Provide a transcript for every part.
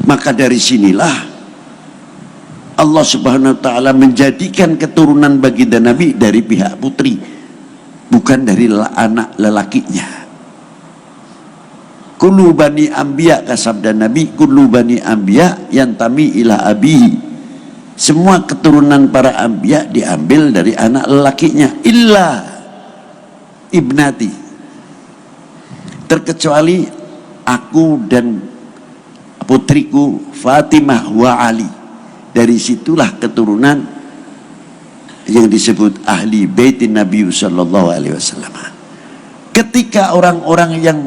Maka dari sinilah Allah Subhanahu wa ta'ala menjadikan keturunan baginda Nabi dari pihak putri, bukan dari anak lelakinya. Kullu bani anbiya, kasabda Nabi, kullu bani anbiya yantami ila abihi. Semua keturunan para anbiya diambil dari anak lelakinya, illa ibnati, terkecuali aku dan putriku Fatimah wa Ali. Dari situlah keturunan yang disebut ahli baitin Nabi sallallahu alaihi wasallam. Ketika orang-orang yang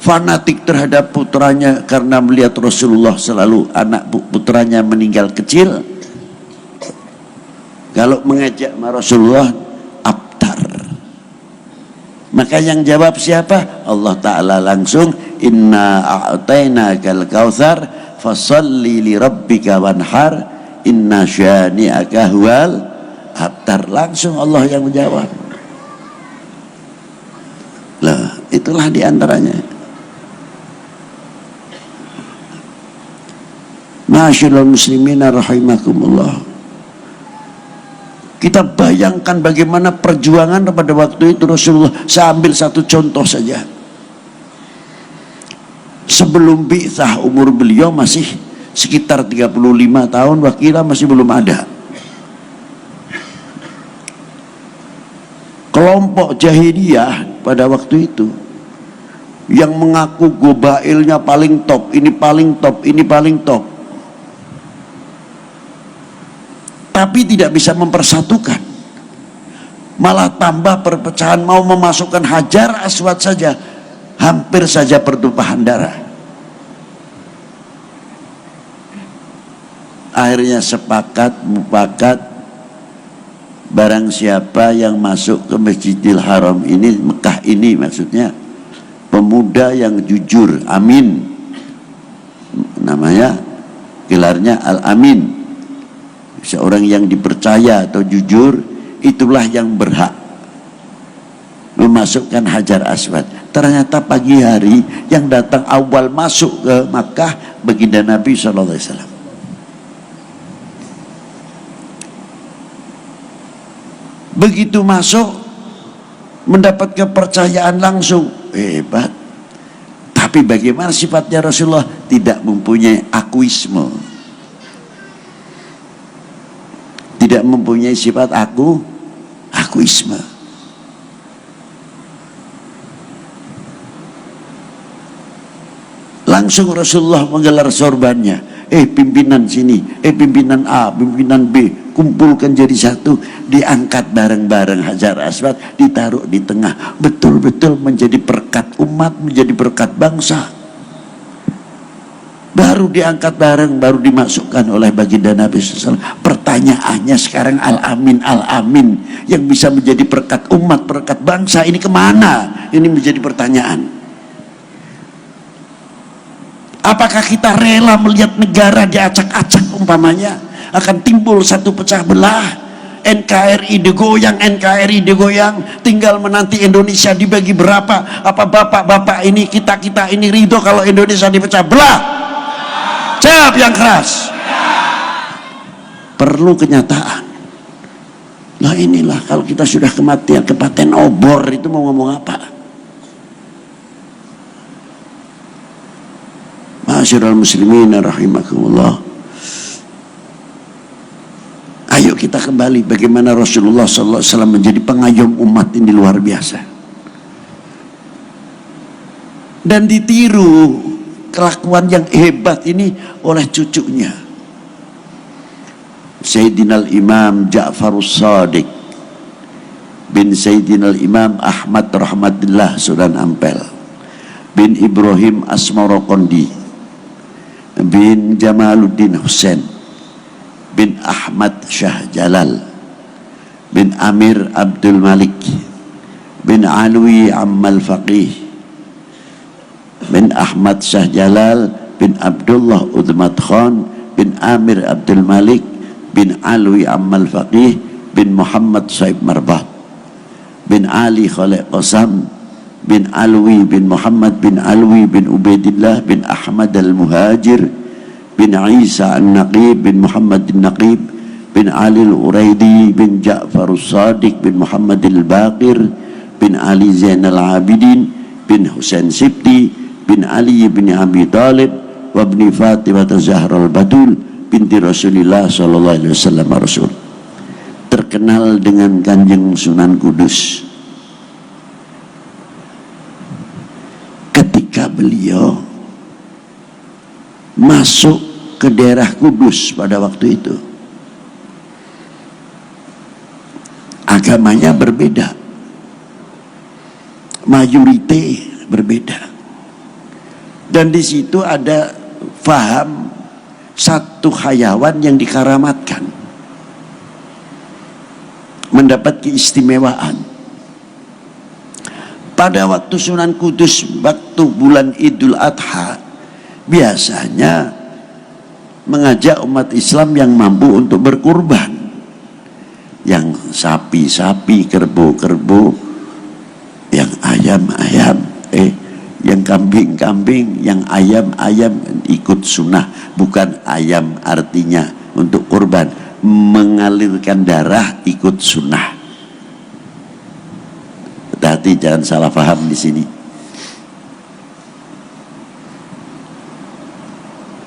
fanatik terhadap putranya karena melihat Rasulullah selalu anak putranya meninggal kecil, kalau mengajak Rasulullah abtar, maka yang jawab siapa? Allah Ta'ala langsung, inna a'tainakal kautsar fasalli li rabbika wanhar inna syani'aka huwal abtar. Langsung Allah yang menjawab. Lah, itulah diantaranya. Ma'asyiral muslimina rahimakumullah. Kita bayangkan bagaimana perjuangan pada waktu itu Rasulullah. Saya ambil satu contoh saja. Sebelum bi'tsah umur beliau masih sekitar 35 tahun, wakila masih belum ada. Kelompok jahiliyah pada waktu itu yang mengaku gobailnya paling top, ini paling top, ini paling top, tapi tidak bisa mempersatukan, malah tambah perpecahan. Mau memasukkan Hajar Aswad saja hampir saja pertumpahan darah. Akhirnya sepakat mufakat, barang siapa yang masuk ke Masjidil Haram ini, Mekah ini maksudnya, pemuda yang jujur, amin, namanya gelarnya Al-Amin, seorang yang dipercaya atau jujur, itulah yang berhak memasukkan Hajar Aswad. Ternyata pagi hari yang datang awal masuk ke Makkah baginda Nabi SAW. Begitu masuk mendapat kepercayaan langsung, hebat. Tapi bagaimana sifatnya Rasulullah? Tidak mempunyai akuisme, tidak mempunyai sifat akuisme. Langsung Rasulullah menggelar sorbannya, pimpinan sini, pimpinan A, pimpinan B, kumpulkan jadi satu, diangkat bareng-bareng Hajar Aswad, ditaruh di tengah, betul-betul menjadi berkat umat, menjadi berkat bangsa. Baru diangkat bareng, baru dimasukkan oleh baginda Nabi SAW. Pertanyaannya sekarang, Al-Amin, Al-Amin yang bisa menjadi berkat umat, berkat bangsa, ini kemana? Ini menjadi pertanyaan. Apakah kita rela melihat negara diacak-acak umpamanya? Akan timbul satu pecah belah, NKRI digoyang, NKRI digoyang, tinggal menanti Indonesia dibagi berapa. Apa bapak-bapak ini, kita ini ridho kalau Indonesia dipecah belah? Jawab yang keras. Perlu kenyataan. Nah inilah, kalau kita sudah kematian, kepaten obor, itu mau ngomong apa? Ma'asyiral muslimin rahimakumullah. Ayo kita kembali bagaimana Rasulullah SAW menjadi pengayom umat ini luar biasa. Dan ditiru kelakuan yang hebat ini oleh cucunya, Sayyidina Imam Ja'farus Shadiq bin Sayyidina Imam Ahmad Rahmatillah Sudan Ampel bin Ibrahim Asmarokondi bin Jamaluddin Husain bin Ahmad Shah Jalal bin Amir Abdul Malik bin Alwi Ammal Faqih bin Ahmad Shah Jalal bin Abdullah Udmat Khan bin Amir Abdul Malik bin Alwi Ammal Faqih bin Muhammad Saib Marbat bin Ali Khalid Qasam bin Alwi bin Muhammad bin Alwi bin Ubaidillah bin Ahmad al-Muhajir bin Isa An-Naqib bin Muhammad An-Naqib bin Ali Al-Uraidi bin Ja'far As-Sadiq bin Muhammad Al-Baqir bin Ali Zainal Abidin bin Husain Sibti bin Ali bin Abi Talib wa bin Fatimah Zahra Al-Batul binti Rasulullah sallallahu alaihi wasallam Rasul. Terkenal dengan Kanjeng Sunan Kudus. Ketika beliau masuk ke daerah Kudus pada waktu itu, agamanya berbeda, mayoritas berbeda, dan di situ ada faham satu hayawan yang dikaramatkan, mendapat keistimewaan. Pada waktu Sunan Kudus, waktu bulan Idul Adha, biasanya mengajak umat Islam yang mampu untuk berkurban, yang sapi-sapi, kerbau-kerbau, yang ayam-ayam, yang kambing-kambing, yang ayam-ayam ikut sunnah. Bukan ayam artinya untuk kurban, mengalirkan darah ikut sunnah. Hati-hati, jangan salah paham di sini.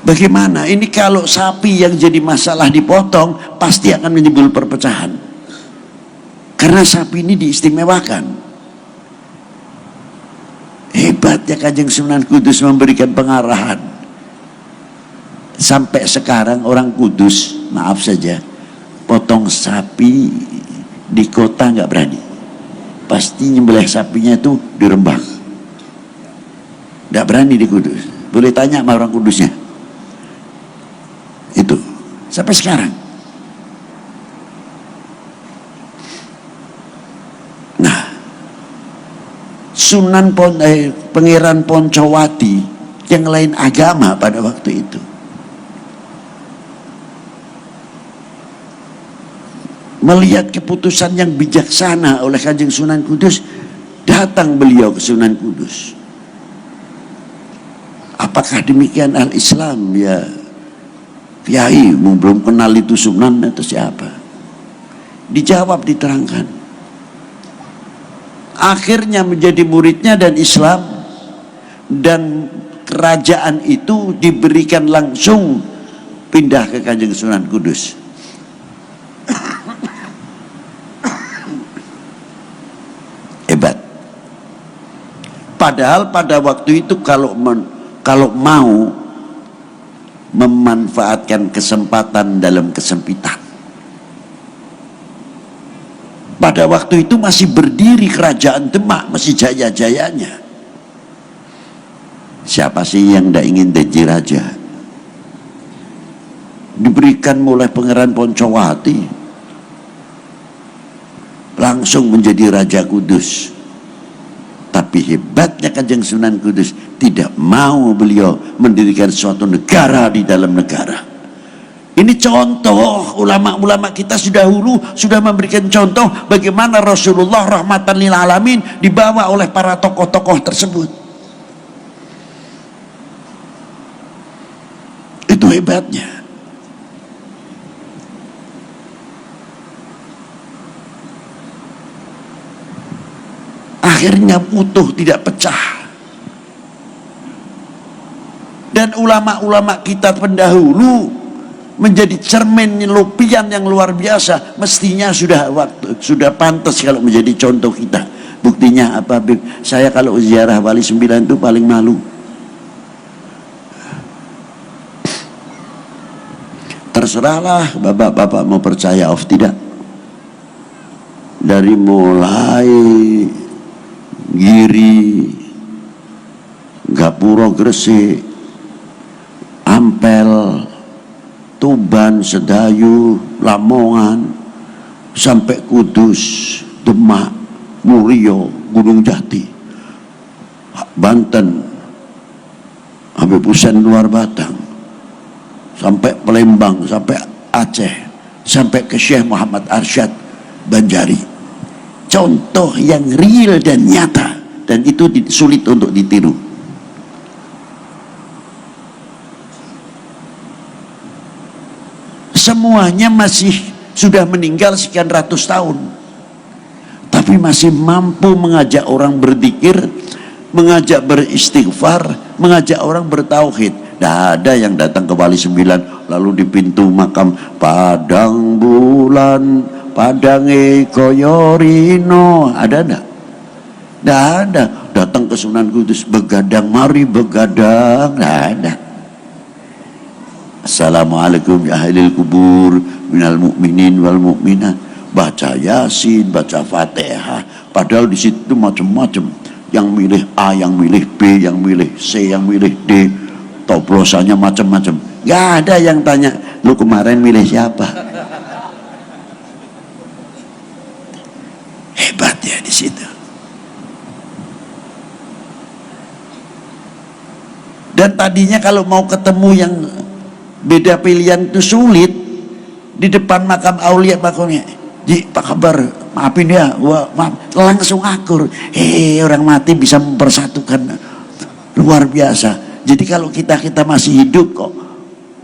Bagaimana ini kalau sapi yang jadi masalah dipotong, pasti akan menimbul perpecahan, karena sapi ini diistimewakan. Hebatnya Kanjeng Sunan Kudus memberikan pengarahan. Sampai sekarang orang Kudus, maaf saja, potong sapi di kota nggak berani. Pasti nyembelih sapinya itu di Rembang. Nggak berani di Kudus. Boleh tanya sama orang Kudusnya. Itu sampai sekarang. Nah, Pangeran Poncowati yang lain agama pada waktu itu, melihat keputusan yang bijaksana oleh Kanjeng Sunan Kudus, datang beliau ke Sunan Kudus. Apakah demikian al-Islam ya Kiai? Belum kenal itu Sunan atau siapa? Dijawab, diterangkan. Akhirnya menjadi muridnya dan Islam, dan kerajaan itu diberikan langsung pindah ke Kanjeng Sunan Kudus. Hebat. Padahal pada waktu itu kalau mau memanfaatkan kesempatan dalam kesempitan, pada waktu itu masih berdiri kerajaan Demak, masih jaya-jayanya. Siapa sih yang tidak ingin jadi raja? Diberikan mulai Pangeran Poncowati, langsung menjadi Raja Kudus. Tapi hebatnya Kanjeng Sunan Kudus, tidak mau beliau mendirikan suatu negara di dalam negara. Ini contoh, ulama-ulama kita sudah dahulu sudah memberikan contoh bagaimana Rasulullah rahmatan lil alamin dibawa oleh para tokoh-tokoh tersebut. Itu hebatnya. Akhirnya utuh, tidak pecah. Dan ulama-ulama kita pendahulu menjadi cermin lupian yang luar biasa. Mestinya sudah pantas kalau menjadi contoh kita. Buktinya apa, Bib? Saya kalau ziarah Wali 9 itu paling malu. Terserahlah bapak-bapak mau percaya atau tidak. Dari mulai Giri, Gapuro, Gresik, Ampel, Tuban, Sedayu, Lamongan, sampai Kudus, Demak, Murio, Gunung Jati, Banten, sampai Pusen luar Batang, sampai Palembang, sampai Aceh, sampai ke Syekh Muhammad Arsyad Banjari. Contoh yang real dan nyata, dan itu sulit untuk ditiru. semuanya masih sudah meninggal sekian ratus tahun, tapi masih mampu mengajak orang berzikir, mengajak beristighfar, mengajak orang bertauhid. Tidak ada yang datang ke Wali Sembilan lalu di pintu makam padang bulan padange koyorino, ada enggak? Tidak ada. Datang ke Sunan Kudus begadang, mari begadang, tidak ada. Assalamualaikum ya ahlil kubur minal mu'minin wal mu'minat, baca Yasin, baca Fatihah. Padahal di situ macam-macam, yang milih A, yang milih B, yang milih C, yang milih D, toplosannya macam-macam. Gak ada yang tanya, lu kemarin milih siapa? Hebat ya di situ. Dan tadinya kalau mau ketemu yang beda pilihan itu sulit, di depan makam aulia makamnya, Ji, apa kabar? Maafin ya, maaf. Langsung akur. Orang mati bisa mempersatukan, luar biasa. Jadi kalau kita masih hidup kok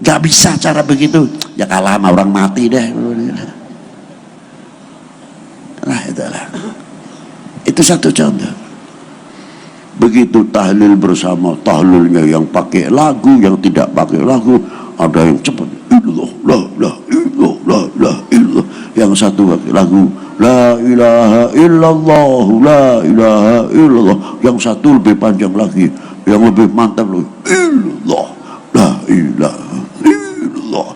gak bisa cara begitu, ya kalah sama orang mati deh. Nah itulah, itu satu contoh. Begitu tahlil bersama, tahlilnya yang pakai lagu, yang tidak pakai lagu, ada yang cepat, illallah, yang satu pakai lagu, la ilaha illallah, la ilaha illallah, yang satu lebih panjang lagi, yang lebih mantap loh, illallah, la ilaha illallah.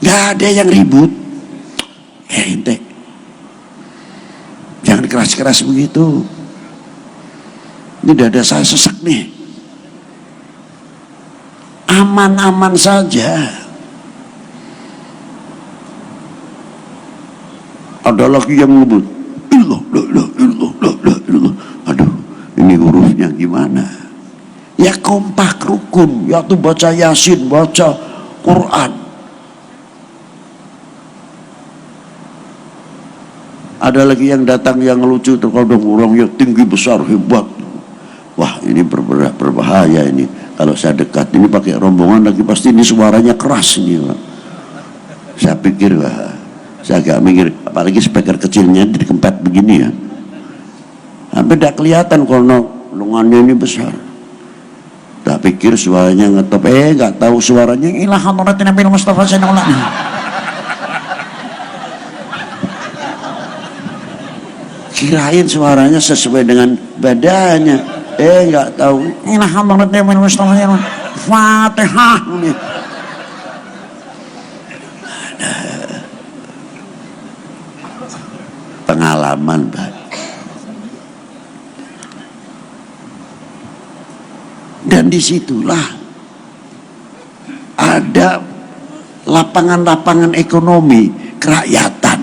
Gak ada yang ribut. Ente jangan keras-keras begitu. Ini dada saya sesak nih. Aman-aman saja. Ada lagi yang ngebut, illallah. Aduh, ini hurufnya gimana? Ya kompak rukun, ya tuh baca Yasin, baca Quran. Ada lagi yang datang yang lucu, terkadang orangnya tinggi besar hebat. Wah, ini berbahaya ini. Kalau saya dekat ini pakai rombongan lagi, pasti ini suaranya keras ini, Pak. Saya pikir, wah, saya agak mikir, apalagi speaker kecilnya dikempet begini ya, hampir tidak kelihatan kalau lengannya ini besar. Tak pikir suaranya ngetop, nggak tahu suaranya ilah hadratin Nabi Mustafa sallallahu alaihi wasallam. Kirain suaranya sesuai dengan badannya, nggak tahu ilah hadratin Nabi Mustafa sallallahu alaihi wasallam. Fatihah ini. Pengalaman, Pak. Dan disitulah ada lapangan-lapangan ekonomi kerakyatan.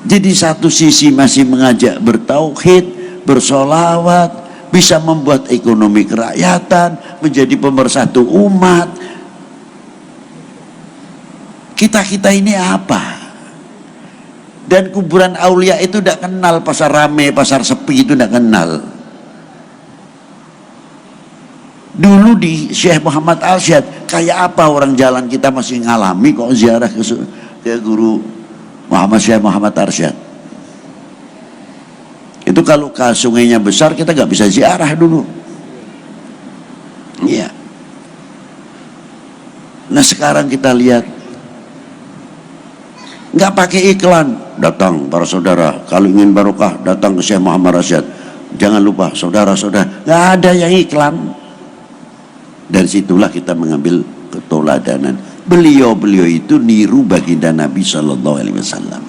Jadi satu sisi masih mengajak bertauhid, bersolawat, bisa membuat ekonomi kerakyatan, menjadi pemersatu umat. Kita ini apa? Dan kuburan aulia itu tidak kenal pasar rame, pasar sepi, itu tidak kenal. Dulu di Syekh Muhammad Arsyad, kayak apa orang jalan kita masih ngalami kok ziarah ke guru Muhammad Syekh Muhammad Arsyad. Itu kalau ke sungainya besar kita nggak bisa ziarah dulu. Iya. Nah sekarang kita lihat, nggak pakai iklan, datang para saudara, kalau ingin barokah datang ke Syekh Muhammad Arsyad, jangan lupa saudara-saudara, nggak ada yang iklan. Dari situlah kita mengambil keteladanan. Beliau itu niru baginda Nabi Sallallahu Alaihi Wasallam.